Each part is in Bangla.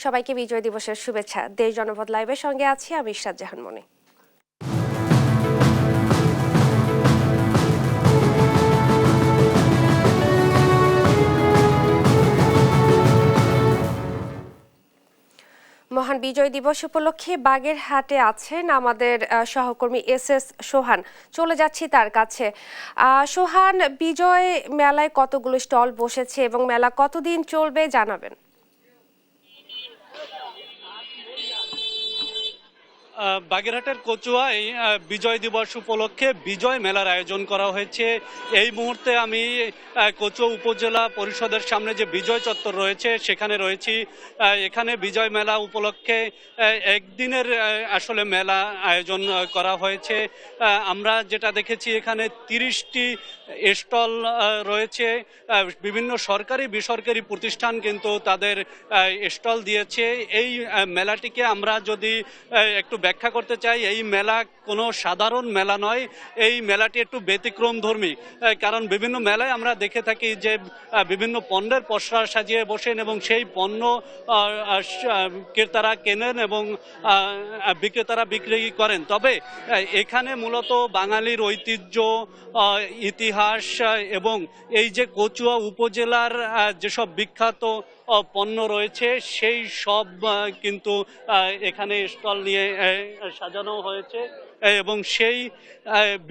সবাইকে বিজয় দিবসের শুভেচ্ছা। দেশ জনপদ লাইভের সঙ্গে আছি আমি ইশরাত জাহান মনি। মহান বিজয় দিবস উপলক্ষে বাগেরহাটে আছেন আমাদের সহকর্মী এস সোহান। চলে যাচ্ছি তার কাছে। সোহান, বিজয় মেলায় কতগুলো স্টল বসেছে এবং মেলা কতদিন চলবে জানাবেন। বাগেরহাটের কচুয়ায় বিজয় দিবস উপলক্ষে বিজয় মেলার আয়োজন করা হয়েছে। এই মুহূর্তে আমি কচুয়া উপজেলা পরিষদের সামনে যে বিজয় চত্বর রয়েছে সেখানে রয়েছি। এখানে বিজয় মেলা উপলক্ষে একদিনের আসলে মেলা আয়োজন করা হয়েছে। আমরা যেটা দেখেছি এখানে 30টি স্টল রয়েছে। বিভিন্ন সরকারি বেসরকারি প্রতিষ্ঠান কিন্তু তাদের স্টল দিয়েছে। এই মেলাটিকে আমরা যদি একটু ব্যাখ্যা করতে চাই, এই মেলা কোনো সাধারণ মেলা নয়। এই মেলাটি একটু ব্যতিক্রমধর্মী, কারণ বিভিন্ন মেলায় আমরা দেখে থাকি যে বিভিন্ন পণ্যের পসরা সাজিয়ে বসেন এবং সেই পণ্য ক্রেতারা কেনেন এবং বিক্রেতারা বিক্রি করেন। তবে এখানে মূলত বাঙালির ঐতিহ্য, ইতিহাস এবং এই যে কচুয়া উপজেলার যেসব বিখ্যাত পণ্য রয়েছে সেই সব কিন্তু এখানে স্টল নিয়ে সাজানো হয়েছে এবং সেই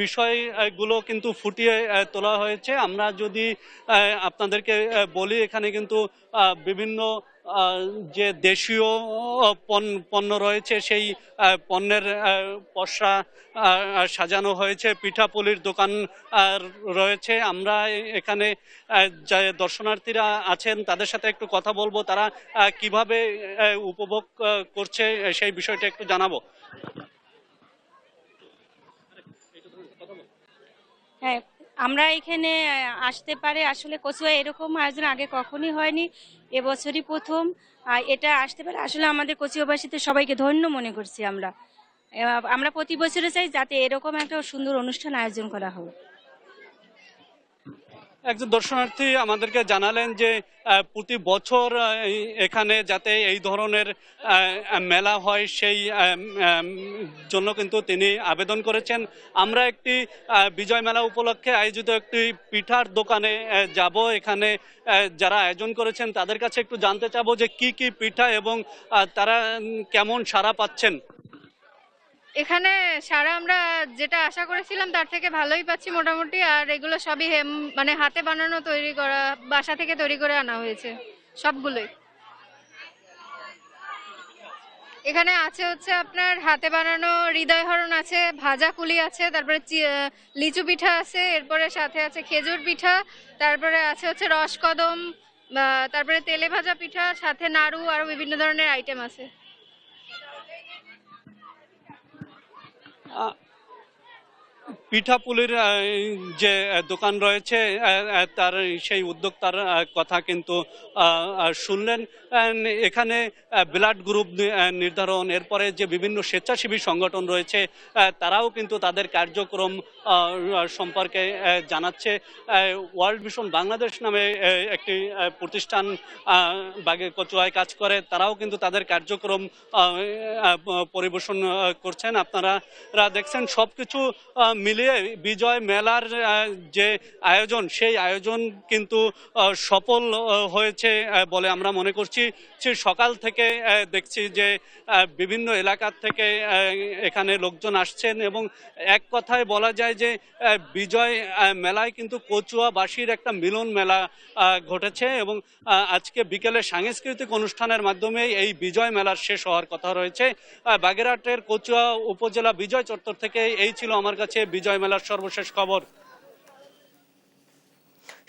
বিষয়গুলো কিন্তু ফুটিয়ে তোলা হয়েছে। আমরা যদি আপনাদেরকে বলি, এখানে কিন্তু বিভিন্ন যে দেশীয় পণ্য রয়েছে সেই পণ্যের পসরা সাজানো হয়েছে, পিঠাপুলির দোকান রয়েছে। আমরা এখানে যে দর্শনার্থীরা আছেন তাদের সাথে একটু কথা বলবো, তারা কিভাবে উপভোগ করছে সেই বিষয়টা একটু জানাবো। হ্যাঁ, আমরা এখানে আসতে পারে আসলে কচুয়া এরকম আয়োজন আগে কখনই হয়নি, এবছরই প্রথম। এটা আসতে পারে আসলে আমাদের কচুয়াবাসীতে সবাইকে ধন্য মনে করছি আমরা। আমরা প্রতি বছরে চাই যাতে এরকম একটা সুন্দর অনুষ্ঠান আয়োজন করা হোক। একজন দর্শনার্থী আমাদেরকে জানালেন যে প্রতি বছর এখানে যাতে এই ধরনের মেলা হয় সেই জন্য কিন্তু তিনি আবেদন করেছেন। আমরা একটি বিজয় মেলা উপলক্ষে আয়োজিত একটি পিঠার দোকানে যাব। এখানে যারা আয়োজন করেছেন তাদের কাছে একটু জানতে চাবো যে কি কি পিঠা এবং তারা কেমন সাড়া পাচ্ছেন। এখানে সারা আমরা যেটা আশা করেছিলাম তার থেকে ভালোই পাচ্ছি মোটামুটি। আর এগুলো সবই মানে হাতে বানানো, তৈরি করা, বাসা থেকে তৈরি করে আনা হয়েছে সবগুলোই। এখানে আছে হচ্ছে আপনার হাতে বানানো হৃদয়হরণ আছে, ভাজা কুলি আছে, তারপরে লিচু পিঠা আছে, এরপরে সাথে আছে খেজুর পিঠা, তারপরে আছে হচ্ছে রসকদম, তারপরে তেলে ভাজা পিঠা, সাথে নাড়ু, আরো বিভিন্ন ধরনের আইটেম আছে। পিঠাপুলির যে দোকান রয়েছে তার সেই উদ্যোক্তার কথা কিন্তু শুনলেন। এখানে ব্লাড গ্রুপ নির্ধারণ, এরপরে যে বিভিন্ন স্বেচ্ছাসেবী সংগঠন রয়েছে তারাও কিন্তু তাদের কার্যক্রম সম্পর্কে জানাচ্ছে। ওয়ার্ল্ড ভিশন বাংলাদেশ নামে একটি প্রতিষ্ঠান কচুয়ায় কাজ করে, তারাও কিন্তু তাদের কার্যক্রম পরিবেশন করছেন। আপনারা দেখছেন সবকিছু মিলিয়ে বিজয় মেলার যে আয়োজন সেই আয়োজন কিন্তু সফল হয়েছে বলে আমরা মনে করছি। সকাল থেকে দেখছি যে বিভিন্ন এলাকার থেকে এখানে লোকজন আসছেন এবং এক কথায় বলা যায় যে বিজয় মেলায় কিন্তু কচুয়াবাসীর একটা মিলন মেলা ঘটেছে এবং আজকে বিকেলে সাংস্কৃতিক অনুষ্ঠানের মাধ্যমে এই বিজয় মেলার শেষ হওয়ার কথা রয়েছে। বাগেরহাটের কচুয়া উপজেলা বিজয় চত্বর থেকে এই ছিল আমার কাছে বিজয় মেলার সর্বশেষ খবর।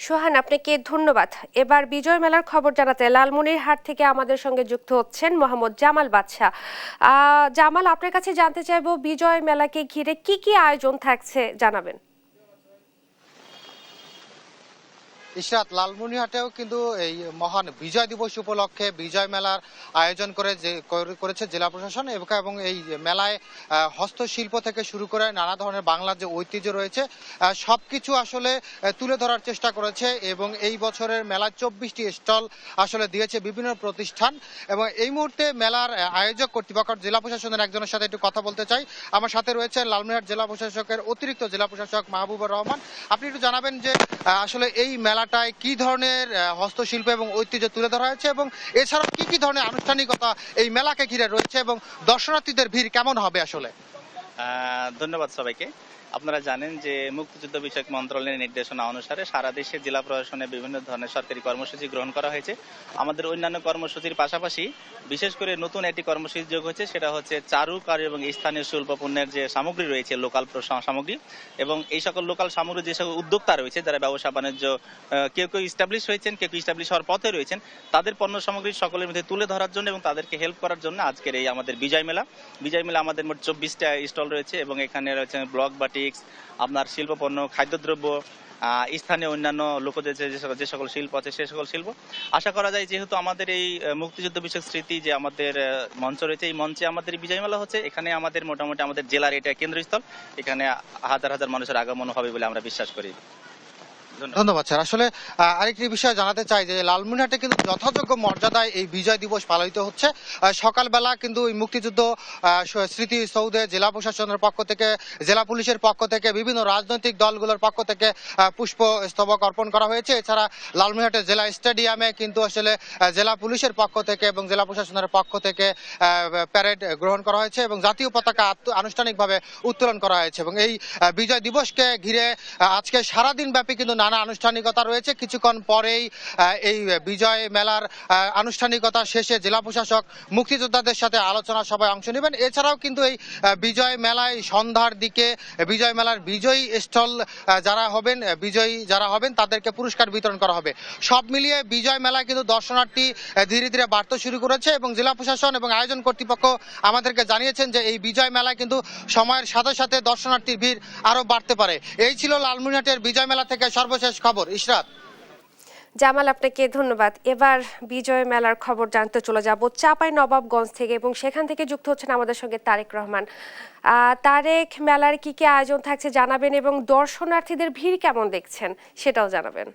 সোহান, আপনাকে ধন্যবাদ। এবার বিজয় মেলার খবর জানাতে লালমনিরহাট থেকে আমাদের সঙ্গে যুক্ত হচ্ছেন মোহাম্মদ জামাল বাদশা। জামাল, আপনার কাছে জানতে চাইবো বিজয় মেলাকে ঘিরে কি কি আয়োজন থাকছে জানাবেন। ইশরাত, লালমনিরহাটেও কিন্তু এই মহান বিজয় দিবস উপলক্ষে বিজয় মেলার আয়োজন করেছে জেলা প্রশাসন এবং এই মেলায় হস্তশিল্প থেকে শুরু করে নানা ধরনের বাংলার যে ঐতিহ্য রয়েছে সবকিছু আসলে তুলে ধরার চেষ্টা করেছে এবং এই বছরের মেলায় 24টি স্টল আসলে দিয়েছে বিভিন্ন প্রতিষ্ঠান। এবং এই মুহূর্তে মেলার আয়োজক কর্তৃপক্ষ জেলা প্রশাসনের একজনের সাথে একটু কথা বলতে চাই। আমার সাথে রয়েছে লালমনিরহাট জেলা প্রশাসকের অতিরিক্ত জেলা প্রশাসক মাহবুবুর রহমান। আপনি একটু জানাবেন যে আসলে এই মেলাটায় কি ধরনের হস্তশিল্প এবং ঐতিহ্য তুলে ধরা হয়েছে এবং এছাড়াও কি কি ধরনের আনুষ্ঠানিকতা এই মেলাকে ঘিরে রয়েছে এবং দর্শনার্থীদের ভিড় কেমন হবে আসলে? ধন্যবাদ সবাইকে। আপনারা জানেন যে মুক্তিযুদ্ধ বিষয়ক মন্ত্রণালয়ের নির্দেশনা অনুসারে সারা দেশে জেলা প্রশাসনে বিভিন্ন ধরনের সরকারি কর্মসূচি গ্রহণ করা হয়েছে। আমাদের অন্যান্য কর্মসূচির পাশাপাশি বিশেষ করে নতুন একটি কর্মসূচি যোগ হয়েছে, সেটা হচ্ছে চারুকার্য এবং স্থানীয় শিল্প পণ্যের যে সামগ্রী রয়েছে, লোকাল সামগ্রী, এবং এই সকল লোকাল সামগ্রী যে সকল উদ্যোক্তা রয়েছে যারা ব্যবসা বাণিজ্য কেউ ইস্টাবলিশ হয়েছেন, কেউ ইস্টাবলিশ হওয়ার পথে রয়েছেন, তাদের পণ্য সামগ্রী সকলের মধ্যে তুলে ধরার জন্য এবং তাদেরকে হেল্প করার জন্য আজকের এই আমাদের বিজয় মেলা আমাদের মোট 24টা স্টল রয়েছে এবং এখানে রয়েছে ব্লক বাটিক্স, আপনার শিল্পপণ্য, খাদ্যদ্রব্য, স্থানীয় অন্যান্য লোকদের যে সকল শিল্প আছে সে সকল শিল্প। আশা করা যায় যেহেতু আমাদের এই মুক্তিযুদ্ধ বিষয়ক স্মৃতি যে আমাদের মঞ্চ রয়েছে, এই মঞ্চে আমাদের বিজয় মেলা হচ্ছে, এখানে আমাদের মোটামুটি আমাদের জেলার এটা কেন্দ্রস্থল, এখানে হাজার হাজার মানুষের আগমন হবে বলে আমরা বিশ্বাস করি। ধন্যবাদ স্যার। আসলে আরেকটি বিষয় জানাতে চাই যে লালমনিরহাটে কিন্তু যথাযোগ্য মর্যাদায় এই বিজয় দিবস পালিত হচ্ছে। সকালবেলা কিন্তু এই মুক্তিযুদ্ধ স্মৃতি সৌধে জেলা প্রশাসনের পক্ষ থেকে, জেলা পুলিশের পক্ষ থেকে, বিভিন্ন রাজনৈতিক দলগুলোর পক্ষ থেকে পুষ্পস্তবক অর্পণ করা হয়েছে। এছাড়া লালমনিরহাটের জেলা স্টেডিয়ামে কিন্তু আসলে জেলা পুলিশের পক্ষ থেকে এবং জেলা প্রশাসনের পক্ষ থেকে প্যারেড গ্রহণ করা হয়েছে এবং জাতীয় পতাকা আনুষ্ঠানিকভাবে উত্তোলন করা হয়েছে। এবং এই বিজয় দিবসকে ঘিরে আজকে সারাদিন ব্যাপী কিন্তু নানা আনুষ্ঠানিকতা রয়েছে। কিছুক্ষণ পরেই এই বিজয় মেলার আনুষ্ঠানিকতা শেষে জেলা প্রশাসক মুক্তিযোদ্ধাদের সাথে আলোচনা সভায় অংশ নেবেন। এছাড়াও কিন্তু এই বিজয় মেলায় সন্ধ্যার দিকে বিজয় মেলার বিজয়ী স্টল বিজয়ী যারা হবেন তাদেরকে পুরস্কার বিতরণ করা হবে। সব মিলিয়ে বিজয় মেলায় কিন্তু দর্শনার্থী ধীরে ধীরে বাড়তে শুরু করেছে এবং জেলা প্রশাসন এবং আয়োজন কর্তৃপক্ষ আমাদেরকে জানিয়েছেন যে এই বিজয় মেলায় কিন্তু সময়ের সাথে সাথে দর্শনার্থীর ভিড় আরো বাড়তে পারে। এই ছিল লালমনিরহাটের বিজয় মেলা থেকে সর্বশেষ খবর। ইশরাত। জামাল, আপনাকে ধন্যবাদ। এবার বিজয় মেলার খবর জানতে চলে যাব চাঁপাইনবাবগঞ্জ থেকে এবং সেখান থেকে যুক্ত হচ্ছেন আমাদের সঙ্গে তারেক রহমান। তারেক, মেলার কি কি আয়োজন থাকছে জানাবেন এবং দর্শনার্থীদের ভিড় কেমন দেখছেন সেটাও জানাবেন।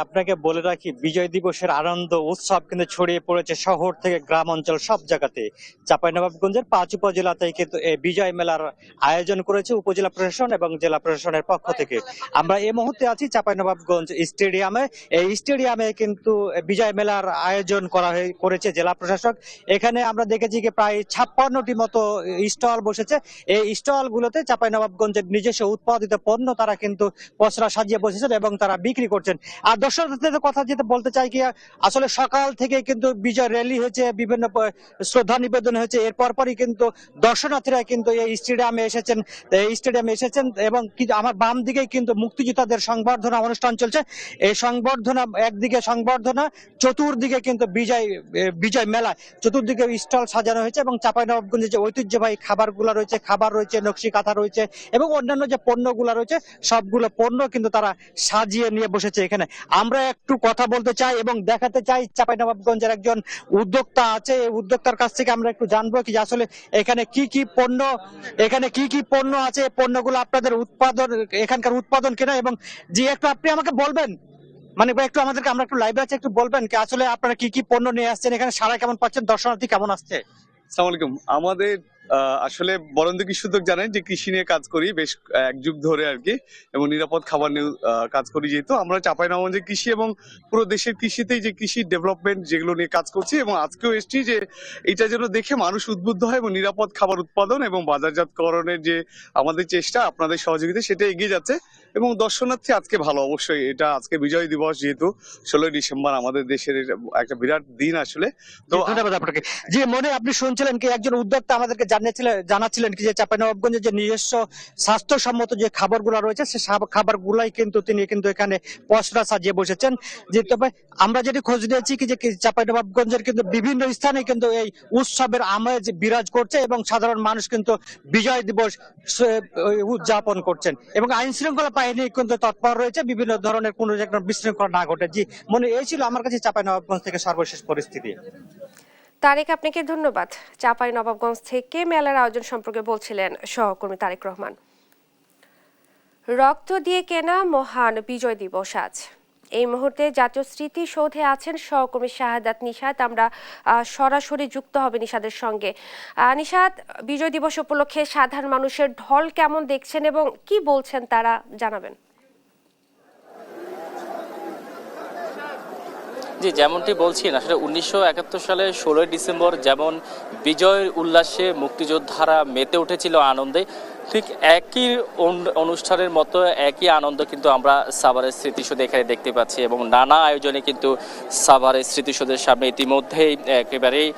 আপনাকে বলে রাখি, বিজয় দিবসের আনন্দ উৎসব কিন্তু ছড়িয়ে পড়েছে শহর থেকে গ্রাম অঞ্চল সব জায়গাতে। চাঁপাইনবাবগঞ্জের 5 উপজেলাতেই কিন্তু এই বিজয় মেলার আয়োজন করেছে উপজেলা প্রশাসন এবং জেলা প্রশাসনের পক্ষ থেকে। আমরা এই মুহূর্তে আছি চাঁপাইনবাবগঞ্জ স্টেডিয়ামে। এই স্টেডিয়ামে কিন্তু বিজয় মেলার আয়োজন করেছে জেলা প্রশাসক। এখানে আমরা দেখেছি যে প্রায় 56টি মতো স্টল বসেছে। এই স্টল গুলোতে চাঁপাইনবাবগঞ্জের নিজস্ব উৎপাদিত পণ্য তারা কিন্তু পসরা সাজিয়ে বসেছেন এবং তারা বিক্রি করছেন। আর দর্শকদের কথা যেটা বলতে চাই কি, আসলে সকাল থেকে কিন্তু বিজয় র্যালি হয়েছে, বিভিন্ন শ্রদ্ধা নিবেদন হয়েছে, এরপর পরই কিন্তু দর্শনার্থীরা কিন্তু এই স্টেডিয়ামে এসেছেন এবং আমার বাম দিকে কিন্তু মুক্তিযোদ্ধাদের সংবর্ধনা অনুষ্ঠান চলছে। এই সংবর্ধনা, একদিকে সংবর্ধনা, চতুর্দিকে কিন্তু বিজয় মেলা, চতুর্দিকে স্টল সাজানো হয়েছে এবং চাঁপাইনবাবগঞ্জে যে ঐতিহ্যবাহী খাবার রয়েছে, নকশি কাঁথা রয়েছে এবং অন্যান্য যে পণ্যগুলো রয়েছে সবগুলো পণ্য কিন্তু তারা সাজিয়ে নিয়ে বসেছে এখানে। আমরা একটু কথা বলতে চাই এবং দেখাতে চাই চাঁপাইনবাবগঞ্জের একজন উদ্যোক্তা আছে, এই উদ্যোক্তার কাছ থেকে আমরা একটু জানবো কি আসলে এখানে কি কি পণ্য আছে, পণ্যগুলো আপনাদের এখানকার উৎপাদন কিনা, এবং যে একটু আপনি আমাকে বলবেন একটু আমরা একটু লাইভে আছে, একটু বলবেন কি আসলে আপনারা কি কি পণ্য নিয়ে আসছেন, এখানে সারা কেমন পাচ্ছেন, দর্শনার্থী কেমন আসছে? আসসালামু আলাইকুম। আমাদের আসলে বরেন্দ্র কৃষি উদ্যোগ জানেন যে কৃষি নিয়ে কাজ করি বেশ এক যুগ ধরে আর কি, এবং নিরাপদ খাবার নিয়ে কাজ করি। যেহেতু আমরা চাঁপাইনবাবগঞ্জে কৃষি এবং পুরো দেশের কৃষিতেই যে কৃষি ডেভেলপমেন্ট যেগুলো নিয়ে কাজ করছি, এবং আজকেও এসেছি যে এটা যেন দেখে মানুষ উদ্বুদ্ধ হয় এবং নিরাপদ খাবার উৎপাদন এবং বাজারজাতকরণের যে আমাদের চেষ্টা আপনাদের সহযোগিতা সেটা এগিয়ে যাচ্ছে। এবং দর্শনার্থী আজকে ভালো, অবশ্যই এটা আজকে বিজয় দিবস, যেহেতু 16ই ডিসেম্বর আমাদের দেশের একটা বিরাট দিন আসলে। তো ধন্যবাদ আপনাকে। যে মনে আপনি শুনছিলেন কি একজন উদ্যোক্তা আমাদেরকে জানাচ্ছিলেন কি যে চাঁপাইনবাবগঞ্জে যে নিজস্ব স্বাস্থ্যসম্মত যে খাবারগুলো রয়েছে সে খাবারগুলাই কিন্তু তিনি কিন্তু এখানে পসরা সাজিয়ে বসেছেন। যে তবে আমরা যেটি খোঁজ নিয়েছি কি যে চাঁপাইনবাবগঞ্জের কিন্তু বিভিন্ন স্থানে কিন্তু এই উৎসবের আমেজ বিরাজ করছে এবং সাধারণ মানুষ কিন্তু বিজয় দিবস উদযাপন করছেন এবং আইন শৃঙ্খলা বাহিনী কিন্তু তৎপর রয়েছে বিভিন্ন ধরনের কোনো বিশৃঙ্খলা না ঘটে। জি মনে এই ছিল আমার কাছে চাঁপাইনবাবগঞ্জ থেকে সর্বশেষ পরিস্থিতি। তারেক, আপনাকে ধন্যবাদ। চাঁপাইনবাবগঞ্জ থেকে মেলার আয়োজন সম্পর্কে বলছিলেন সহকর্মী তারেক রহমান। রক্ত দিয়ে কেনা মহান বিজয় দিবস আজ। এই মুহূর্তে জাতীয় স্মৃতিসৌধে আছেন সহকর্মী শাহাদাত নিশাত। আমরা সরাসরি যুক্ত হবে নিশাদের সঙ্গে। নিশাত, বিজয় দিবস উপলক্ষে সাধারণ মানুষের ঢল কেমন দেখছেন এবং কি বলছেন তারা, জানাবেন। জি, যেমনটি বলছি আসলে 1971 সালে 16ই ডিসেম্বর যেমন বিজয়ের উল্লাসে মুক্তিযোদ্ধারা মেতে উঠেছিল আনন্দে, ঠিক একই অনুষ্ঠানের মতো একই আনন্দ কিন্তু আমরা সাভারের স্মৃতিসৌধে এখানে দেখতে পাচ্ছি এবং নানা আয়োজনে কিন্তু সাভারের স্মৃতিসৌধের সামনে ইতিমধ্যেই একেবারেই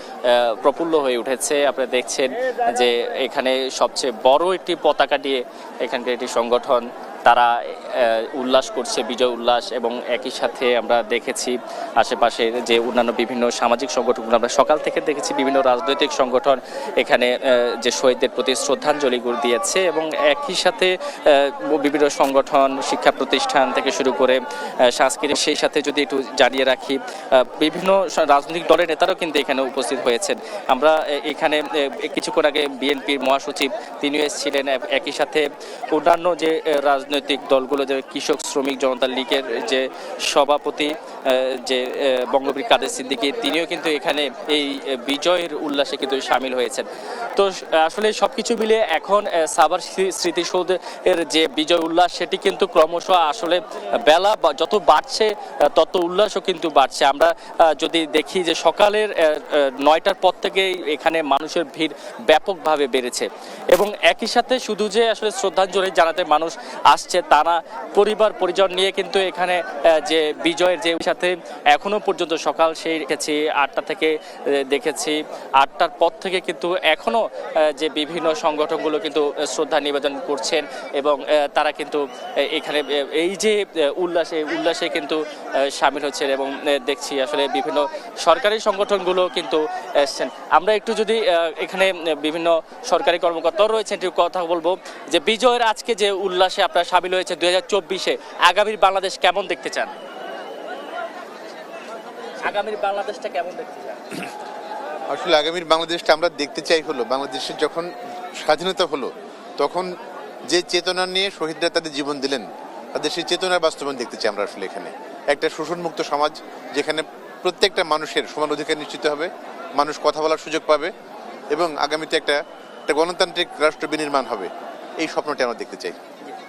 প্রফুল্ল হয়ে উঠেছে। আপনারা দেখছেন যে এখানে সবচেয়ে বড় একটি পতাকা দিয়ে এখানকার একটি সংগঠন তারা উল্লাস করছে, বিজয় উল্লাস, এবং একই সাথে আমরা দেখেছি আশেপাশের যে অন্যান্য বিভিন্ন সামাজিক সংগঠনগুলো আমরা সকাল থেকে দেখেছি, বিভিন্ন রাজনৈতিক সংগঠন এখানে যে শহীদদের প্রতি শ্রদ্ধাঞ্জলি দিয়েছে এবং একই সাথে বিভিন্ন সংগঠন, শিক্ষা প্রতিষ্ঠান থেকে শুরু করে সাংস্কৃতিক, সেই সাথে যদি একটু জানিয়ে রাখি বিভিন্ন রাজনৈতিক দলের নেতারাও কিন্তু এখানে উপস্থিত হয়েছেন। আমরা এখানে কিছুক্ষণ আগে বিএনপির মহাসচিব তিনিও এসেছিলেন, একই সাথে অন্যান্য যে রাজনৈতিক দলগুলো, যে কৃষক শ্রমিক জনতা লীগের যে সভাপতি যে বঙ্গবীর কাদের সিদ্দিকী, তিনিও কিন্তু এখানে এই বিজয়ের উল্লাসে কিন্তু সামিল হয়েছেন। তো আসলে সবকিছু মিলে এখন সাভার স্মৃতিসৌধের যে বিজয় উল্লাস সেটি কিন্তু ক্রমশ আসলে বেলা যত বাড়ছে তত উল্লাসও কিন্তু বাড়ছে। আমরা যদি দেখি যে সকালের 9টার পর থেকেই এখানে মানুষের ভিড় ব্যাপকভাবে বেড়েছে এবং একই সাথে শুধু যে আসলে শ্রদ্ধাঞ্জলি জানাতে মানুষ আসছে তা না, পরিবার পরিজন নিয়ে কিন্তু এখানে যে বিজয়ের যে সাথে এখনো পর্যন্ত সকাল সেই রেখেছি 8টা থেকে দেখেছি, 8টার পর থেকে কিন্তু এখনো যে বিভিন্ন সংগঠনগুলো কিন্তু শ্রদ্ধা নিবেদন করছেন এবং তারা কিন্তু এখানে এই যে উল্লাসে কিন্তু সামিল হচ্ছেন এবং দেখছি আসলে বিভিন্ন সরকারি সংগঠনগুলো কিন্তু এসছেন। আমরা একটু যদি এখানে বিভিন্ন সরকারি কর্মকর্তাও রয়েছেন একটু কথা বলবো যে বিজয়ের আজকে যে উল্লাসে আপনারা সামিল হয়েছে 2024-এ আগামীর বাংলাদেশ কেমন দেখতে চান? আগামীর বাংলাদেশটা কেমন দেখতে চান? আসলে আগামীর বাংলাদেশটা আমরা দেখতে চাই হলো বাংলাদেশের যখন স্বাধীনতা হলো তখন যে চেতনা নিয়ে শহীদরা তাদের জীবন দিলেন তাদের সেই চেতনার বাস্তবায়ন দেখতে চাই আমরা। আসলে এখানে একটা শোষণমুক্ত সমাজ যেখানে প্রত্যেকটা মানুষের সমান অধিকার নিশ্চিত হবে, মানুষ কথা বলার সুযোগ পাবে এবং আগামীতে একটা গণতান্ত্রিক রাষ্ট্র বিনির্মাণ হবে, এই স্বপ্নটি আমরা দেখতে চাই।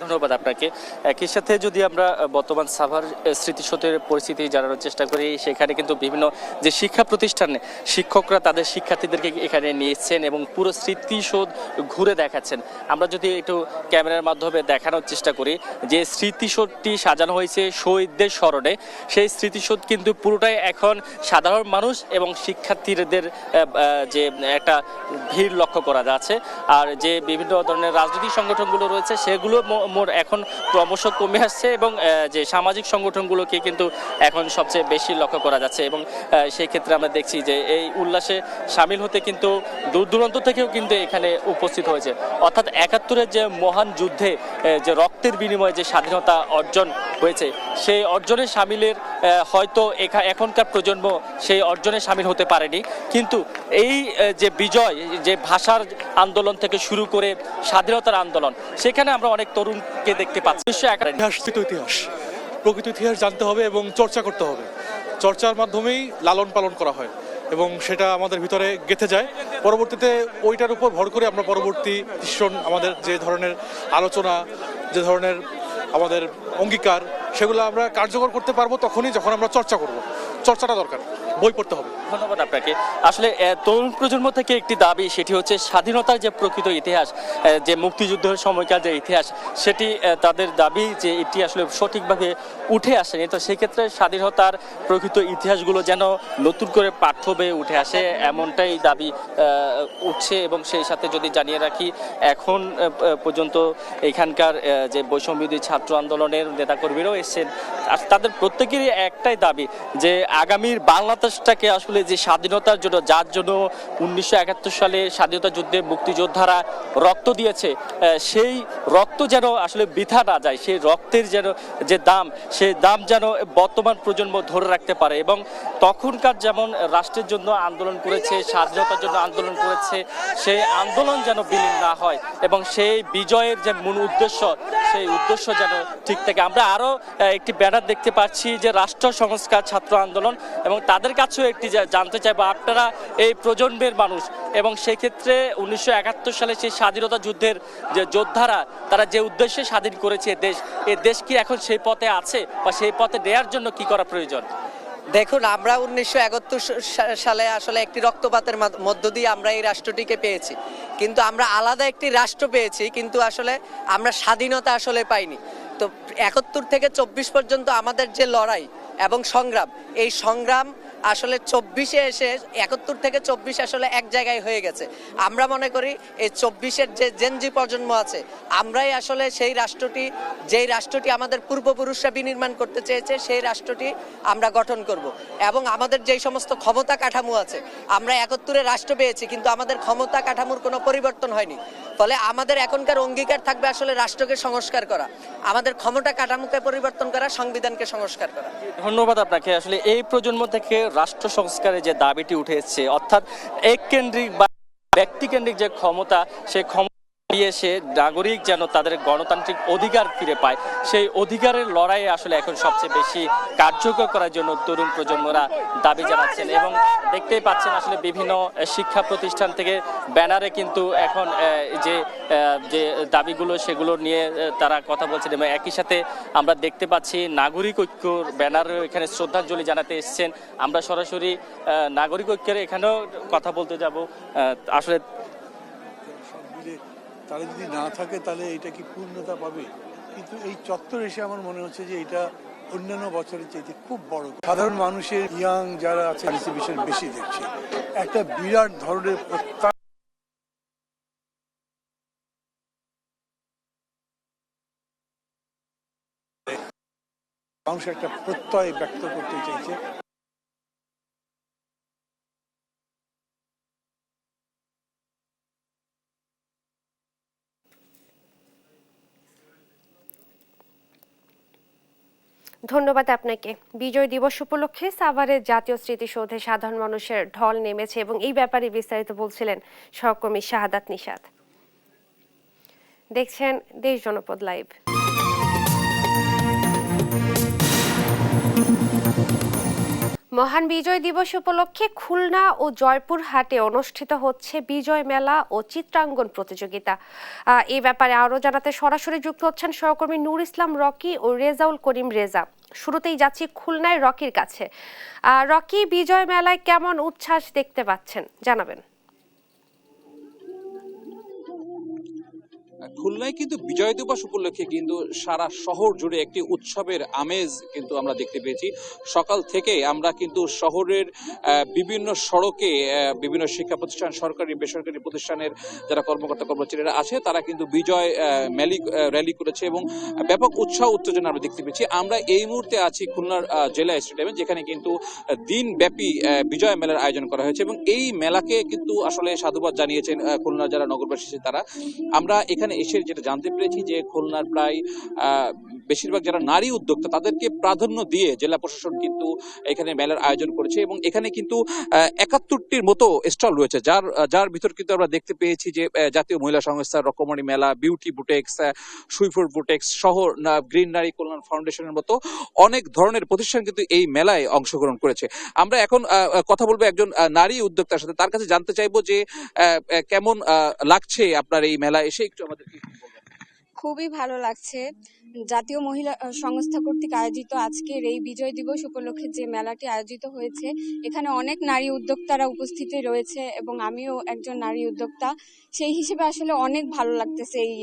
ধন্যবাদ আপনাকে। একই সাথে যদি আমরা বর্তমান সাভার স্মৃতিসৌধের পরিস্থিতি জানানোর চেষ্টা করি, সেখানে কিন্তু বিভিন্ন যে শিক্ষা প্রতিষ্ঠানে শিক্ষকরা তাদের শিক্ষার্থীদেরকে এখানে নিয়েছেন এবং পুরো স্মৃতিসৌধ ঘুরে দেখাচ্ছেন। আমরা যদি একটু ক্যামেরার মাধ্যমে দেখানোর চেষ্টা করি যে স্মৃতিসৌধটি সাজানো হয়েছে শহীদদের স্মরণে, সেই স্মৃতিসৌধ কিন্তু পুরোটাই এখন সাধারণ মানুষ এবং শিক্ষার্থীদের যে একটা ভিড় লক্ষ্য করা যাচ্ছে। আর যে বিভিন্ন ধরনের রাজনৈতিক সংগঠনগুলো রয়েছে সেগুলো এখন ক্রমশ কমে আসছে এবং যে সামাজিক সংগঠনগুলোকে কিন্তু এখন সবচেয়ে বেশি লক্ষ্য করা যাচ্ছে এবং সেই ক্ষেত্রে আমরা দেখছি যে এই উল্লাসে সামিল হতে কিন্তু দূর দূরান্ত থেকেও কিন্তু এখানে উপস্থিত হয়েছে। অর্থাৎ 71-এর যে মহান যুদ্ধে যে রক্তের বিনিময়ে যে স্বাধীনতা অর্জন হয়েছে সেই অর্জনে সামিলের হয়তো এখনকার প্রজন্ম সেই অর্জনে সামিল হতে পারেনি, কিন্তু এই যে বিজয়, যে ভাষার আন্দোলন থেকে শুরু করে স্বাধীনতার আন্দোলন, সেখানে আমরা অনেক তরুণকে দেখতে পাচ্ছি। ইতিহাস প্রকৃত ইতিহাস জানতে হবে এবং চর্চা করতে হবে। চর্চার মাধ্যমেই লালন পালন করা হয় এবং সেটা আমাদের ভিতরে গেঁথে যায়। পরবর্তীতে ওইটার উপর ভর করে আমরা পরবর্তী ডিসিশন, আমাদের যে ধরনের আলোচনা, যে ধরনের আমাদের অঙ্গীকার, সেগুলো আমরা কার্যকর করতে পারবো তখনই যখন আমরা চর্চা করব। চর্চাটা দরকার, বই পড়তে হবে। ধন্যবাদ আপনাকে। আসলে তরুণ প্রজন্ম থেকে একটি দাবি, সেটি হচ্ছে স্বাধীনতার যে প্রকৃত ইতিহাস, যে মুক্তিযুদ্ধের সময়কার যে ইতিহাস, সেটি তাদের দাবি যে এটি আসলে সঠিকভাবে উঠে আসেনি। তো সেক্ষেত্রে স্বাধীনতার প্রকৃত ইতিহাসগুলো যেন নতুন করে পাঠ্য বইয়ে উঠে আসে, এমনটাই দাবি উঠছে। এবং সেই সাথে যদি জানিয়ে রাখি, এখন পর্যন্ত এখানকার যে বৈষম্যবিরোধী ছাত্র আন্দোলনের নেতাকর্মীরাও এসেছেন, আর তাদের প্রত্যেকেরই একটাই দাবি যে আগামীর বাংলাদেশটাকে আসলে যে স্বাধীনতার জন্য, যার জন্য 1971 সালে স্বাধীনতা যুদ্ধে মুক্তিযোদ্ধারা রক্ত দিয়েছে, সেই রক্ত যেন আসলে বৃথা না যায়, সেই রক্তের যেন যে দাম, সেই দাম যেন বর্তমান প্রজন্ম ধরে রাখতে পারে। এবং তখনকার যেমন রাষ্ট্রের জন্য আন্দোলন করেছে, স্বাধীনতার জন্য আন্দোলন করেছে, সেই আন্দোলন যেন বিলীন না হয় এবং সেই বিজয়ের যে মূল উদ্দেশ্য, সেই উদ্দেশ্য যেন ঠিক থাকে। আমরা আরো একটি ব্যানার দেখতে পাচ্ছি যে রাষ্ট্র সংস্কার ছাত্র আন্দোলন, এবং তাদের কাছেও একটি জানতে চাইবো, আপনারা এই প্রজন্মের মানুষ এবং সেই ক্ষেত্রে 1971 সালে সেই স্বাধীনতা যুদ্ধের যে যোদ্ধারা, তারা যে উদ্দেশ্যে স্বাধীন করেছে এই দেশ কি এখন সেই পথে আছে, বা সেই পথে নেয়ার জন্য কি করা প্রয়োজন? দেখুন, আমরা 1971 সালে আসলে একটি রক্তপাতের মধ্য দিয়ে আমরা এই রাষ্ট্রটিকে পেয়েছি, কিন্তু আমরা আলাদা একটি রাষ্ট্র পেয়েছি, কিন্তু আসলে আমরা স্বাধীনতা আসলে পাইনি। তো 71 থেকে 24 পর্যন্ত আমাদের যে লড়াই এবং সংগ্রাম, এই সংগ্রাম আসলে 24-এ এসে 71 থেকে 24 আসলে এক জায়গায় হয়ে গেছে। আমরা মনে করি এই 24-এর যে জেনজি প্রজন্ম আছে, আমরাই আসলে সেই রাষ্ট্রটি, যেই রাষ্ট্রটি আমাদের পূর্বপুরুষরা বিনির্মাণ করতে চেয়েছে, সেই রাষ্ট্রটি আমরা গঠন করব। এবং আমাদের যেই সমস্ত ক্ষমতা কাঠামো আছে, আমরা 71-এ রাষ্ট্র পেয়েছি, কিন্তু আমাদের ক্ষমতা কাঠামোর কোনো পরিবর্তন হয়নি। ফলে আমাদের এখনকার অঙ্গীকার থাকবে আসলে রাষ্ট্রকে সংস্কার করা, আমাদের ক্ষমতা কাঠামোকে পরিবর্তন করা, সংবিধানকে সংস্কার করা। ধন্যবাদ আপনাকে। আসলে এই প্রজন্ম থেকে রাষ্ট্র সংস্কারের যে দাবিটি উঠে এসেছে, অর্থাৎ এককেন্দ্রিক বা ব্যক্তিকেন্দ্রিক যে ক্ষমতা, সেই ক্ষমতা এসে নাগরিক যেন তাদের গণতান্ত্রিক অধিকার ফিরে পায়, সেই অধিকারের লড়াইয়ে আসলে এখন সবচেয়ে বেশি কার্যকর করার জন্য তরুণ প্রজন্মরা দাবি জানাচ্ছেন। এবং দেখতেই পাচ্ছেন আসলে বিভিন্ন শিক্ষা প্রতিষ্ঠান থেকে ব্যানারে কিন্তু এখন যে দাবিগুলো, সেগুলো নিয়ে তারা কথা বলছেন। এবং একই সাথে আমরা দেখতে পাচ্ছি নাগরিক ঐক্যর ব্যানারও এখানে শ্রদ্ধাঞ্জলি জানাতে এসেছেন। আমরা সরাসরি নাগরিক ঐক্যের এখানেও কথা বলতে যাব। আসলে তারা যদি না থাকে তাহলে এটা কি পূর্ণতা পাবে? কিন্তু এই চত্বর এসে আমার মনে হচ্ছে যে এটা অন্যান্য বছরের চাইতে খুব বড়। সাধারণ মানুষের, ইয়াং যারা আছে, পার্টিসিপেশন বেশি দেখছি। একটা বিরাট ধরনের প্রত্যাশা মানুষ একটা প্রত্যয় ব্যক্ত করতে চাইছে। ধন্যবাদ আপনাকে। বিজয় দিবস উপলক্ষে সাভারের জাতীয় স্মৃতিসৌধে সাধারণ মানুষের ঢল নেমেছে এবং এই ব্যাপারে বিস্তারিত বলছিলেন সহকর্মী শাহাদাত নিশাত। দেখছেন দেশ জনপদ লাইভ। মহান বিজয় দিবস উপলক্ষে খুলনা ও জয়পুরহাটে অনুষ্ঠিত হচ্ছে বিজয় মেলা ও চিত্রাঙ্কন প্রতিযোগিতা। এই ব্যাপারে আরো জানাতে সরাসরি যুক্ত হচ্ছেন সহকর্মী নূর ইসলাম রকি ও রেজাউল করিম রেজা। শুরুতেই যাচ্ছি খুলনায় রকির কাছে। রকি, বিজয় মেলায় কেমন উচ্ছ্বাস দেখতে পাচ্ছেন, জানাবেন। খুলনায় কিন্তু বিজয় দিবস উপলক্ষে কিন্তু সারা শহর জুড়ে একটি উৎসবের আমেজ কিন্তু আমরা দেখতে পেয়েছি। সকাল থেকে আমরা কিন্তু শহরের বিভিন্ন সড়কে বিভিন্ন শিক্ষা প্রতিষ্ঠান, সরকারি বেসরকারি প্রতিষ্ঠানের যারা কর্মকর্তা কর্মচারীরা আছে, তারা কিন্তু বিজয় র্যালি করেছে এবং ব্যাপক উৎসাহ উত্তেজনা আমরা দেখতে পেয়েছি। আমরা এই মুহূর্তে আছি খুলনার জেলা স্টেডিয়ামে, যেখানে কিন্তু দিনব্যাপী বিজয় মেলার আয়োজন করা হয়েছে এবং এই মেলাকে কিন্তু আসলে সাধুবাদ জানিয়েছেন খুলনার যারা নগরবাসী তারা। আমরা এখানে এসে যেটা জানতে পেরেছি যে খুলনার প্রায় বেশিরভাগ যারা নারী উদ্যোক্তা, তাদেরকে প্রাধান্য দিয়ে জেলা প্রশাসন কিন্তু এখানে মেলার আয়োজন করেছে এবং এখানে কিন্তু 71টির মতো স্টল রয়েছে, যার ভিতর কিন্তু আমরা দেখতে পেয়েছি যে জাতীয় মহিলা সংস্থা, রকমারি মেলা, বিউটি বুটেক্স, সুইফোর বুটেক্স সহ গ্রিন নারী কল্যাণ ফাউন্ডেশনের মতো অনেক ধরনের প্রতিষ্ঠান কিন্তু এই মেলায় অংশগ্রহণ করেছে। আমরা এখন কথা বলবো একজন নারী উদ্যোক্তার সাথে, তার কাছে জানতে চাইবো যে কেমন লাগছে আপনার এই মেলা এসে, একটু আমাদের খুবই ভালো লাগছে। জাতীয় মহিলা সংস্থা কর্তৃক আয়োজিত আজকের এই বিজয় দিবস উপলক্ষে যে মেলাটি আয়োজিত হয়েছে, এখানে অনেক নারী উদ্যোক্তারা উপস্থিতি রয়েছে এবং আমিও একজন নারী উদ্যোক্তা। সেই হিসেবে আসলে অনেক ভালো লাগতেছে এই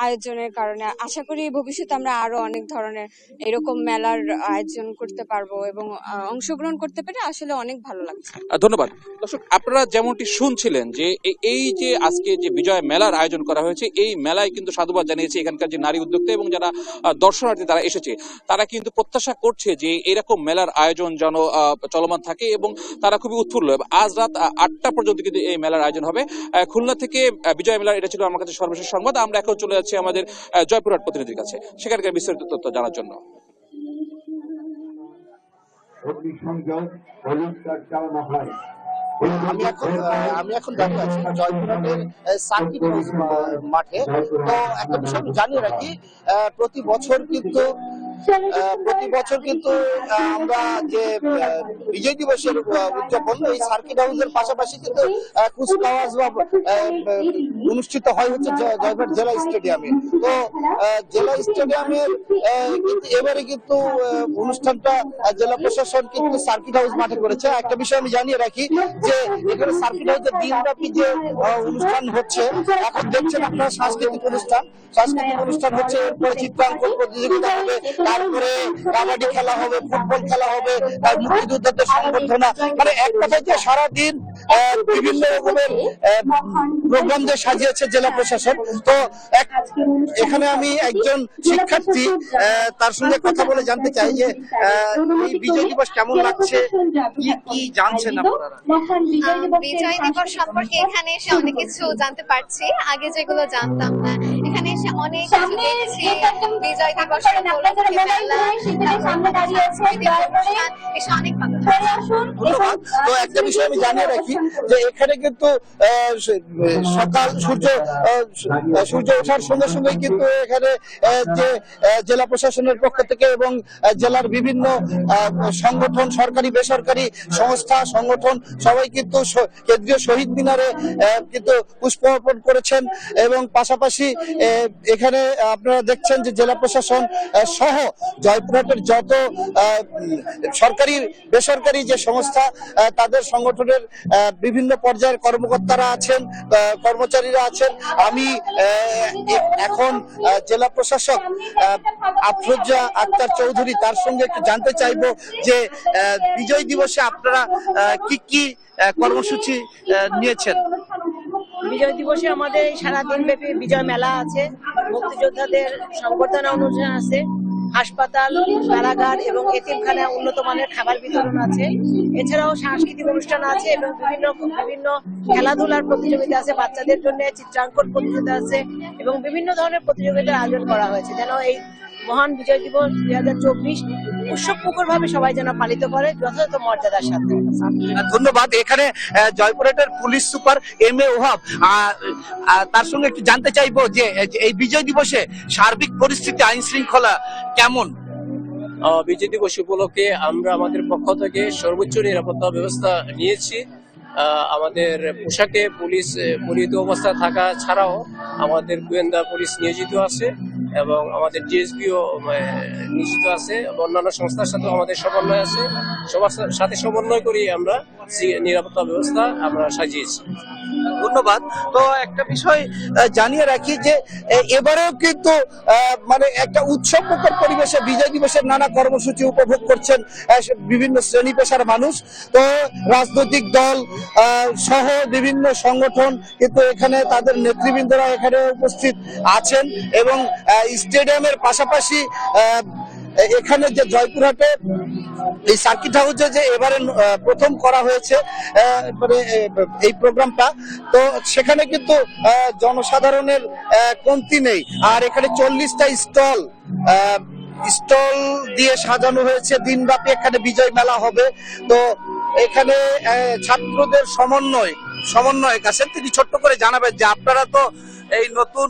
আয়োজনের কারণে। আশা করি ভবিষ্যতে আমরা আরো অনেক ধরনের এরকম মেলার আয়োজন করতে পারবো এবং অংশগ্রহণ করতে পেরে আসলে অনেক ভালো লাগছে। ধন্যবাদ। দর্শক, আপনারা যেমনটি শুনছিলেন যে এই যে আজকে যে বিজয় মেলার আয়োজন করা হয়েছে, এই মেলায় কিন্তু সাধুবাদ জানিয়েছে এখানকার যে নারী উদ্যোক্তা এবং যারা দর্শনার্থী তারা এসেছে। তারা কিন্তু প্রত্যাশা করছে যে এরকম মেলার আয়োজন যেন চলমান থাকে এবং তারা খুবই উৎফুল্ল। আজ রাত 8টা পর্যন্ত কিন্তু এই মেলার আয়োজন হবে। খুলনা থেকে বিজয় মেলার এটা ছিল আমার কাছে সর্বশেষ সংবাদ। আমরা এখন চলে যাচ্ছি আমাদের জয়পুরহাট প্রতিনিধির কাছে, সেখানকার বিস্তারিত তথ্য জানার জন্য। আমি এখন দাঁড়িয়ে আছি জয়পুরহাটের সার্কিট হাউস মাঠে। তো একটা বিষয় আমি জানিয়ে রাখি, প্রতি বছর কিন্তু আমরা যে বিজয় দিবসের উদযাপন এই সার্কিট হাউসের পাশাপাশি কিন্তু কুচকাওয়াজ বা অনুষ্ঠিত হয় হচ্ছে জয়পুরহাট জেলা স্টেডিয়ামে। তো জেলা স্টেডিয়ামের কিন্তু এবারে কিন্তু অনুষ্ঠানটা জেলা প্রশাসন কিন্তু সার্কিট হাউস মাঠে করেছে। একটা বিষয় আমি জানিয়ে রাখি যে এখানে সার্কিট হাউসের দিনব্যাপী যে অনুষ্ঠান হচ্ছে, এখন দেখছেন আপনারা সাংস্কৃতিক অনুষ্ঠান হচ্ছে, এরপরে চিত্রাঙ্কন প্রতিযোগিতা হবে, তারপরে কাবাডি খেলা হবে, ফুটবল খেলা হবে, মুক্তিযোদ্ধাদের সংবর্ধনা, মানে এক কথায় যে সারাদিন বিভিন্ন রকমের প্রোগ্রাম যে সাজিয়েছে জেলা প্রশাসন। তো এখানে আমি একজন শিক্ষার্থী, তার সঙ্গে কথা বলে জানতে চাই যে এই বিজয় দিবস কেমন লাগছে, কি জানছেন আপনারা? বিজয় দিবস সম্পর্কে এখানে এসে অনেক কিছু জানতে পারছি, আগে যেগুলো জানতাম না। এখানে এসে অনেক কিছু দেখছি, বিজয় দিবসের উপলক্ষে মেলা, এসে অনেক ভালো লাগছে। ধন্যবাদ। তো একটা বিষয় আমি জানিয়ে রাখি যে এখানে কিন্তু সকাল সূর্য ওঠার সঙ্গে সঙ্গে কিন্তু এখানে যে জেলা প্রশাসনের পক্ষ থেকে এবং জেলার বিভিন্ন সংগঠন, সরকারি বেসরকারি সংস্থা সংগঠন সবাই কিন্তু কেন্দ্রীয় শহীদ মিনারে কিন্তু পুষ্পার্পণ করেছেন এবং পাশাপাশি এখানে আপনারা দেখছেন যে জেলা প্রশাসন সহ জয়পুরহাটের যত সরকারি বেসরকারি যে সংস্থা তাদের সংগঠনের বিভিন্ন পর্যায়ের কর্মকর্তারা আছেন, কর্মচারীরা আছেন। আমি এখন জেলা প্রশাসক আফরোজা আক্তার চৌধুরী, তার সঙ্গে একটু জানতে চাইবো যে বিজয় দিবসে আপনারা কি কর্মসূচি নিয়েছেন? বিজয় দিবসে আমাদের সারাদিন ব্যাপী বিজয় মেলা আছে, মুক্তিযোদ্ধাদের সংবর্ধনা অনুষ্ঠান আছে, হাসপাতাল, কারাগার এবং এতিমখানা উন্নত মানের খাবার বিতরণ আছে। এছাড়াও সাংস্কৃতিক অনুষ্ঠান আছে এবং বিভিন্ন খেলাধুলার প্রতিযোগিতা আছে, বাচ্চাদের জন্য চিত্রাঙ্কন প্রতিযোগিতা আছে এবং বিভিন্ন ধরনের প্রতিযোগিতার আয়োজন করা হয়েছে যেন এই মহান বিজয় দিবস 2024 উৎসবমুখর ভাবে সবাই যেন পালিত করে যথাযথ মর্যাদার সাথে। ধন্যবাদ। এখানে জয়পুরহাটের পুলিশ সুপার MA ওহাব, তার সঙ্গে একটু জানতে চাইবো যে এই বিজয় দিবসে সার্বিক পরিস্থিতি আইন শৃঙ্খলা কেমন? বিজয় দিবস উপলক্ষে আমরা আমাদের পক্ষ থেকে সর্বোচ্চ নিরাপত্তা ব্যবস্থা নিয়েছি। আমাদের পোশাকে পুলিশ পরিহিত অবস্থা থাকা ছাড়াও আমাদের গোয়েন্দা পুলিশ নিয়োজিত আছে এবং আমাদের DSPও নিয়োজিত আছে, অন্যান্য সংস্থার সাথে আমাদের সমন্বয় আছে। সবার সাথে সমন্বয় করি আমরা নিরাপত্তা ব্যবস্থা আমরা সাজিয়েছি। ধন্যবাদ। তো একটা বিষয় জানিয়ে রাখি যে এবারেও কিন্তু মানে একটা উৎসবমুখর পরিবেশে বিজয় দিবসের নানা কর্মসূচি উপভোগ করছেন বিভিন্ন শ্রেণী পেশার মানুষ। তো রাজনৈতিক দল সহ বিভিন্ন সংগঠন কিন্তু এখানে তাদের নেতৃবৃন্দরা এখানে উপস্থিত আছেন এবং স্টেডিয়ামের পাশাপাশি এখানে যে জয়পুরহাটে এই সার্কিট হাউসে যে এবারে প্রথম করা হয়েছে মানে এই প্রোগ্রামটা, তো সেখানে কিন্তু জনসাধারণের কমতি নেই। আর এখানে 40টা স্টল দিয়ে সাজানো হয়েছে, দিনব্যাপী এখানে বিজয় মেলা হবে। তো এখানে ছাত্রদের সমন্বয়ক আছেন, তিনি ছোট্ট করে জানাবেন যে আপনারা তো এই নতুন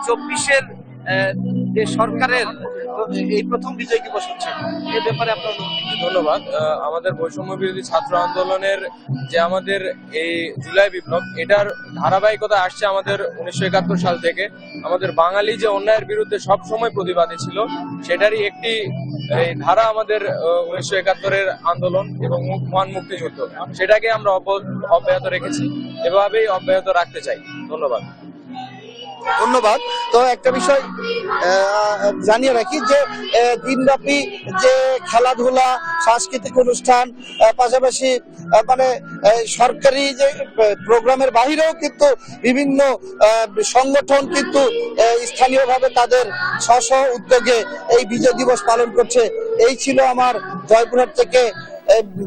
24-এর যে সরকারের এই প্রথম বিজয় দিবস হচ্ছে, এই ব্যাপারে আপনার ধন্যবাদ। আমাদের বৈষম্য বিরোধী ছাত্র আন্দোলনের যে আমাদের এই জুলাই বিপ্লব, এটার ধারাবাহিকতা আসছে আমাদের 1971 সাল থেকে। আমাদের বাঙালি যে অন্যায়ের বিরুদ্ধে সব সময় প্রতিবাদী ছিল, সেটারই একটি এই ধারা আমাদের 1971-এর আন্দোলন এবং মহান মুক্তিযুদ্ধ, সেটাকে আমরা অব্যাহত রেখেছি, এভাবেই অব্যাহত রাখতে চাই। ধন্যবাদ। ধন্যবাদ। তো একটা বিষয় জানিয়ে রাখি যে দিনব্যাপী যে খেলাধুলা, সাংস্কৃতিক অনুষ্ঠান, পাশাপাশি মানে সরকারি যে প্রোগ্রামের বাহিরেও কিন্তু বিভিন্ন সংগঠন কিন্তু স্থানীয়ভাবে তাদের স্ব উদ্যোগে এই বিজয় দিবস পালন করছে। এই ছিল আমার জয়পুরহাট থেকে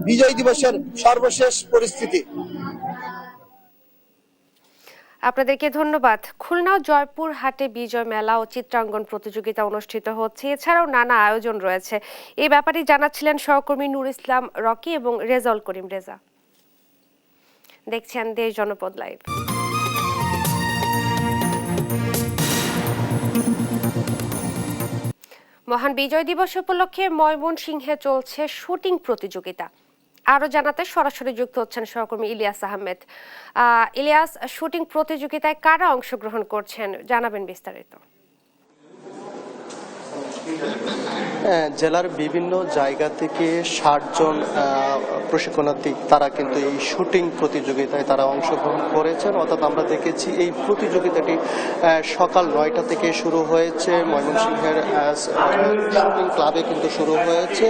বিজয় দিবসের সর্বশেষ পরিস্থিতি। আপনাদেরকে ধন্যবাদ। খুলনা ও জয়পুরহাটে বিজয় মেলা ও চিত্রাঙ্কন প্রতিযোগিতা অনুষ্ঠিত হচ্ছে, এছাড়াও নানা আয়োজন রয়েছে। এই ব্যাপারে জানাচ্ছিলেন সহকর্মী নূর ইসলাম রকি এবং রেজাউল করিম রেজা। দেখছেন দেশ জনপদ লাইভ। মহান বিজয় দিবস উপলক্ষে ময়মনসিংহে চলছে শুটিং প্রতিযোগিতা। আরো জানাতে সরাসরি যুক্ত হচ্ছেন সহকর্মী ইলিয়াস আহমেদ। ইলিয়াস, শুটিং প্রতিযোগিতায় কারা অংশগ্রহণ করছেন জানাবেন বিস্তারিত। জেলার বিভিন্ন জায়গা থেকে 60 জন প্রশিক্ষণার্থী তারা কিন্তু এই শুটিং প্রতিযোগিতায় তারা অংশগ্রহণ করেছেন। অর্থাৎ আমরা দেখেছি এই প্রতিযোগিতাটি সকাল 9টা থেকে শুরু হয়েছে, ময়মনসিংহের শুটিং ক্লাবে কিন্তু শুরু হয়েছে।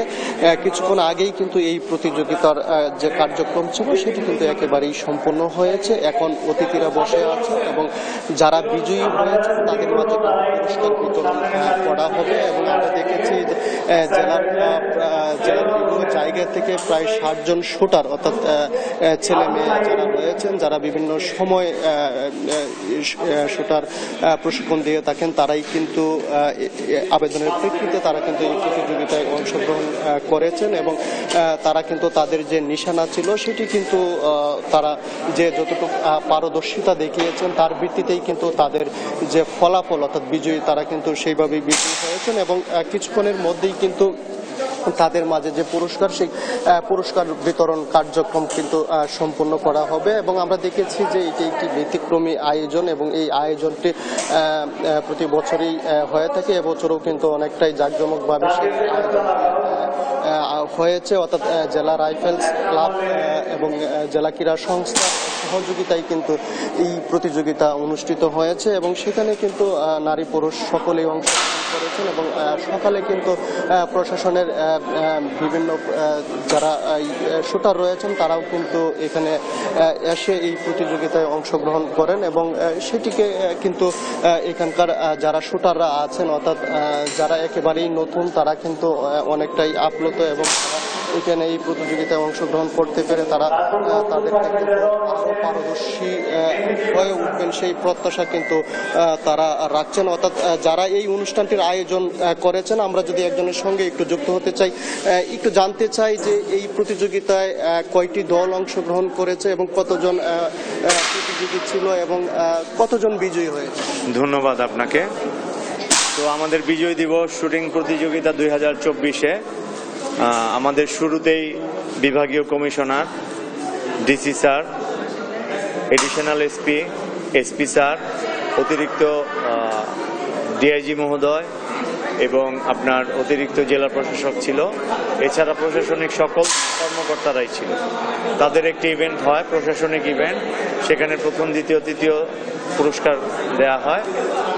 কিছুক্ষণ আগেই কিন্তু এই প্রতিযোগিতার যে কার্যক্রম ছিল সেটি কিন্তু একেবারেই সম্পন্ন হয়েছে। এখন অতিথিরা বসে আছে এবং যারা বিজয়ী হয়েছে তাদের মাঝে পুরস্কার বিতরণ করা হবে। এবং আমরা দেখেছি জেলার বিভিন্ন জায়গা থেকে প্রায় 60 জন শুটার, অর্থাৎ ছেলে মেয়ে যারা রয়েছেন, যারা বিভিন্ন সময় শুটার প্রশিক্ষণ দিয়ে থাকেন, তারাই কিন্তু আবেদনের প্রেক্ষিতে তারা কিন্তু এই প্রতিযোগিতায় অংশগ্রহণ করেছেন। এবং তারা কিন্তু তাদের যে নিশানা ছিল সেটি কিন্তু তারা যে যতটুকু পারদর্শিতা দেখিয়েছেন তার ভিত্তিতেই কিন্তু তাদের যে ফলাফল অর্থাৎ বিজয়ী, তারা কিন্তু সেইভাবেই বিজয়ী হয়েছেন। এবং কিছুক্ষণের মধ্যেই কিন্তু তাদের মাঝে যে পুরস্কার, সেই পুরস্কার বিতরণ কার্যক্রম কিন্তু সম্পন্ন করা হবে। এবং আমরা দেখেছি যে এটি একটি ব্যতিক্রমী আয়োজন এবং এই আয়োজনটি প্রতি বছরই হয়ে থাকে। এবছরও কিন্তু অনেকটাই জাঁকজমকভাবে সেই হয়েছে। অর্থাৎ জেলা রাইফেলস ক্লাব এবং জেলা ক্রীড়া সংস্থা সহযোগিতায় কিন্তু এই প্রতিযোগিতা অনুষ্ঠিত হয়েছে এবং সেখানে কিন্তু নারী পুরুষ সকলেই অংশগ্রহণ করেছেন। এবং সকালে কিন্তু প্রশাসনের বিভিন্ন যারা শুটার রয়েছেন তারাও কিন্তু এখানে এসে এই প্রতিযোগিতায় অংশগ্রহণ করেন এবং সেটিকে কিন্তু এখানকার যারা শুটাররা আছেন, অর্থাৎ যারা একেবারেই নতুন, তারা কিন্তু অনেকটাই আপ্লুত এবং এখানে এই প্রতিযোগিতায় অংশগ্রহণ করতে পেরে তারা তাদের ক্ষেত্রে আরো পারদর্শী হয়ে উঠবেন সেই প্রত্যাশা কিন্তু তারা রাখছেন। অর্থাৎ যারা এই অনুষ্ঠানটির আয়োজন করেছেন, আমরা যদি একজনের সঙ্গে একটু যুক্ত হতে চাই, একটু জানতে চাই যে এই প্রতিযোগিতায় কয়টি দল অংশগ্রহণ করেছে এবং কতজন প্রতিযোগী ছিল এবং কতজন বিজয়ী হয়েছে। ধন্যবাদ আপনাকে। তো আমাদের বিজয় দিবস শুটিং প্রতিযোগিতা 2024-এ আমাদের শুরুতেই বিভাগীয় commissioner, DC sir, additional SP sir, অতিরিক্ত ডিআইজি মহোদয় এবং আপনার অতিরিক্ত জেলা প্রশাসক ছিল, এছাড়া প্রশাসনিক সকল কর্মকর্তারাই ছিল। তাদের একটি ইভেন্ট হয়, প্রশাসনিক ইভেন্ট, সেখানে প্রথম, দ্বিতীয়, তৃতীয় পুরস্কার দেয়া হয়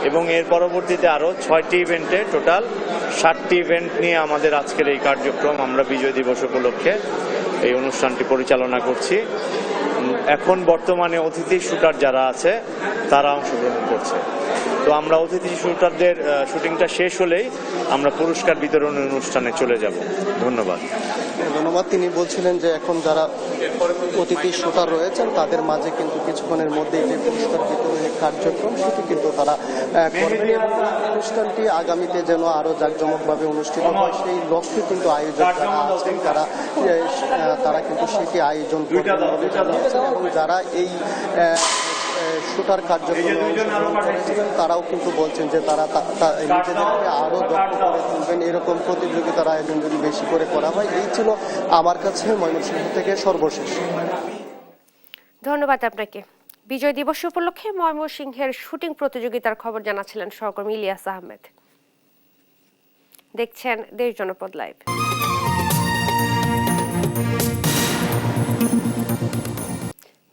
এবং এর পরবর্তীতে আরও 6টি ইভেন্টে টোটাল 60টি ইভেন্ট নিয়ে আমাদের আজকের এই কার্যক্রম, আমরা বিজয় দিবস উপলক্ষে এই অনুষ্ঠানটি পরিচালনা করছি। এখন বর্তমানে অতিথি শুটার যারা আছে তারা অংশগ্রহণ করছে। তো আমরা অতিথি শুটারদের শুটিংটা শেষ হলেই আমরা পুরস্কার বিতরণের অনুষ্ঠানে চলে যাব। ধন্যবাদ। ধন্যবাদ। তিনি বলছিলেন যে এখন যারা অতিথি শুটার রয়েছেন তাদের মাঝে কিন্তু কিছুক্ষণের মধ্যেই যে পুরস্কার বিতরণের কার্যক্রম সেটি কিন্তু তারা করবেন এবং অনুষ্ঠানটি আগামীতে যেন আরো জাঁকজমকভাবে অনুষ্ঠিত হয় সেই লক্ষ্যে কিন্তু আয়োজক যারা আছেন তারা কিন্তু সেটি আয়োজন করবেন বলে জানিয়েছেন। এবং যারা এই শুটার কার্যক্রমে অংশগ্রহণ করেছিলেন তারাও কিন্তু বলছেন যে তারা নিজেদেরকে আরো দক্ষ করে তুলবেন, এরকম প্রতিযোগিতার আয়োজন যদি বেশি করে করা হয়। এই ছিল আমার কাছে ময়মনসিংহ থেকে সর্বশেষ। ধন্যবাদ আপনাকে। বিজয় দিবস উপলক্ষে ময়মনসিংহের শুটিং প্রতিযোগিতার খবর জানাচ্ছিলেন সহকর্মী ইলিয়াস আহমেদ। দেখছেন দেশ জনপদ লাইভ।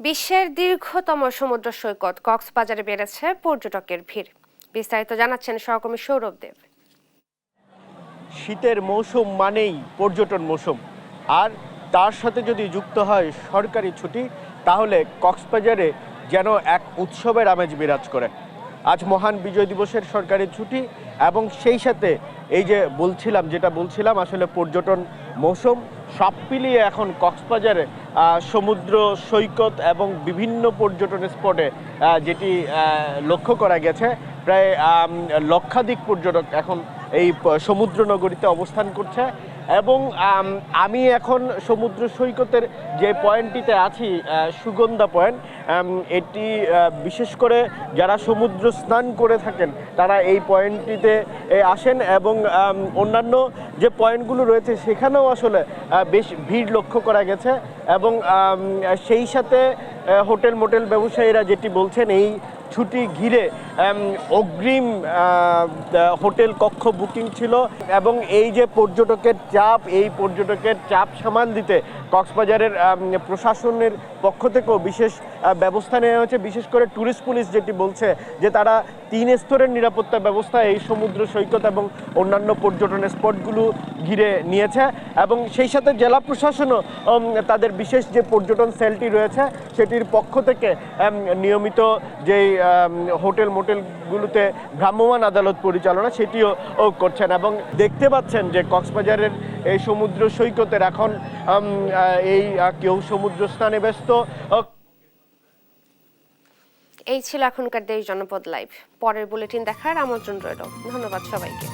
বিশ্বের দীর্ঘতম সমুদ্র সৈকত কক্সবাজারে বেড়েছে পর্যটকের ভিড়। বিস্তারিত জানাচ্ছেন সহকর্মী সৌরভ দেব। শীতের মৌসুম মানেই পর্যটন মৌসুম, আর তার সাথে যদি যুক্ত হয় সরকারি ছুটি, তাহলে কক্সবাজারে যেন এক উৎসবের আমেজ বিরাজ করে। আজ মহান বিজয় দিবসের সরকারি ছুটি এবং সেই সাথে এই যে যেটা বলছিলাম আসলে পর্যটন মৌসুম, সব মিলিয়ে এখন কক্সবাজারে সমুদ্র সৈকত এবং বিভিন্ন পর্যটন স্পটে যেটি লক্ষ্য করা গেছে, প্রায় লক্ষাধিক পর্যটক এখন এই সমুদ্র নগরীতে অবস্থান করছে। এবং আমি এখন সমুদ্র সৈকতের যে পয়েন্টটিতে আছি, সুগন্ধা পয়েন্ট, এটি বিশেষ করে যারা সমুদ্র স্নান করে থাকেন তারা এই পয়েন্টটিতে আসেন এবং অন্যান্য যে পয়েন্টগুলো রয়েছে সেখানেও আসলে বেশ ভিড় লক্ষ্য করা গেছে। এবং সেই সাথে হোটেল মোটেল ব্যবসায়ীরা যেটি বলছেন, এই ছুটি ঘিরে অগ্রিম হোটেল কক্ষ বুকিং ছিল এবং এই যে পর্যটকের চাপ, এই পর্যটকের চাপ সামাল দিতে কক্সবাজারের প্রশাসনের পক্ষ থেকেও বিশেষ ব্যবস্থা নেওয়া হয়েছে। বিশেষ করে ট্যুরিস্ট পুলিশ যেটি বলছে যে তারা 3 স্তরের নিরাপত্তা ব্যবস্থা এই সমুদ্র সৈকত এবং অন্যান্য পর্যটন স্পটগুলো ঘিরে নিয়েছে। এবং সেই সাথে জেলা প্রশাসনও তাদের বিশেষ যে পর্যটন সেলটি রয়েছে সেটির পক্ষ থেকে নিয়মিত যেই হোটেল মোটেলগুলোতে ভ্রাম্যমাণ আদালত পরিচালনা সেটিও করছেন। এবং দেখতে পাচ্ছেন যে কক্সবাজারের এই সমুদ্র সৈকতের এখন এই কেউ সমুদ্র স্নানে ব্যস্ত। এই ছিল এখনকার দেশ জনপদ লাইভ। পরের বুলেটিন দেখার আমন্ত্রণ রইল। ধন্যবাদ সবাইকে।